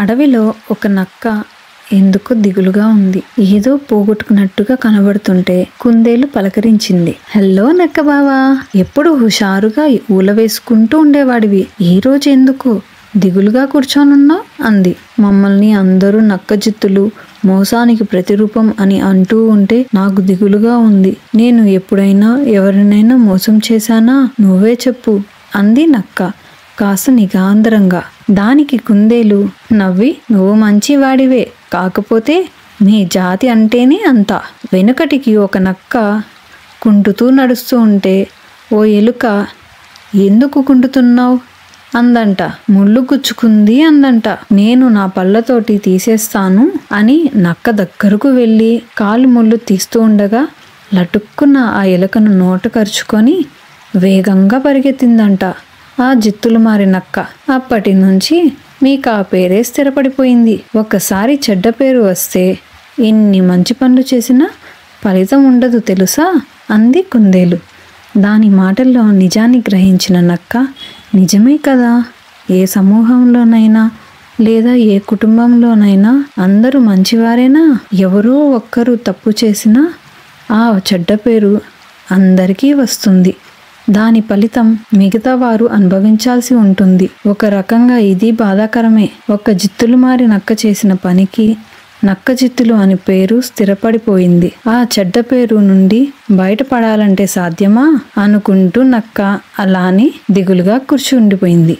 అడవిలో ఒక నక్క ఎందుకో దిగులుగా ఉంది. ఏదో పోగొట్టుకున్నట్టుగా కనబడుతుంటే కుందేలు పలకరించింది. హలో నక్క బావా, ఎప్పుడు హుషారుగా ఊల వేసుకుంటూ ఉండేవాడివి, ఈ రోజు ఎందుకు దిగులుగా కూర్చోనున్నావు అంది. మమ్మల్ని అందరూ నక్క జిత్తులు, మోసానికి ప్రతిరూపం అని అంటూ ఉంటే నాకు దిగులుగా ఉంది. నేను ఎప్పుడైనా ఎవరినైనా మోసం చేశానా? నువ్వే చెప్పు అంది నక్క కాస్త నిగాంతరంగా. దానికి కుందేలు నవ్వి, నువ్వు మంచివాడివే, కాకపోతే మీ జాతి అంటేనే అంత. వెనుకటికి ఒక నక్క కుంటుతూ నడుస్తూ ఉంటే ఓ ఎలుక ఎందుకు కుంటుతున్నావు అందంట. ముళ్ళు గుచ్చుకుంది అందంట. నేను నా పళ్ళతోటి తీసేస్తాను అని నక్క దగ్గరకు వెళ్ళి కాలు ముళ్ళు తీస్తూ ఉండగా లటుక్కున ఆ ఎలుకను నోట కరుచుకొని వేగంగా పరిగెత్తిందంట ఆ జిత్తులు మారి నక్క. అప్పటి నుంచి మీకు ఆ పేరే స్థిరపడిపోయింది. ఒక్కసారి చెడ్డ పేరు వస్తే ఎన్ని మంచి పనులు చేసినా ఫలితం ఉండదు తెలుసా అంది కుందేలు. దాని మాటల్లో నిజాన్ని గ్రహించిన నక్క, నిజమే కదా, ఏ సమూహంలోనైనా లేదా ఏ కుటుంబంలోనైనా అందరూ మంచివారేనా? ఎవరో ఒక్కరు తప్పు చేసినా ఆ చెడ్డ పేరు అందరికీ వస్తుంది. దాని ఫలితం మిగతా వారు అనుభవించాల్సి ఉంటుంది. ఒక రకంగా ఇది బాధాకరమే. ఒక జిత్తులు మారి నక్క చేసిన పనికి నక్క జిత్తులు అని పేరు స్థిరపడిపోయింది. ఆ చెడ్డ పేరు నుండి బయటపడాలంటే సాధ్యమా అనుకుంటూ నక్క అలానే దిగులుగా కూర్చుండిపోయింది.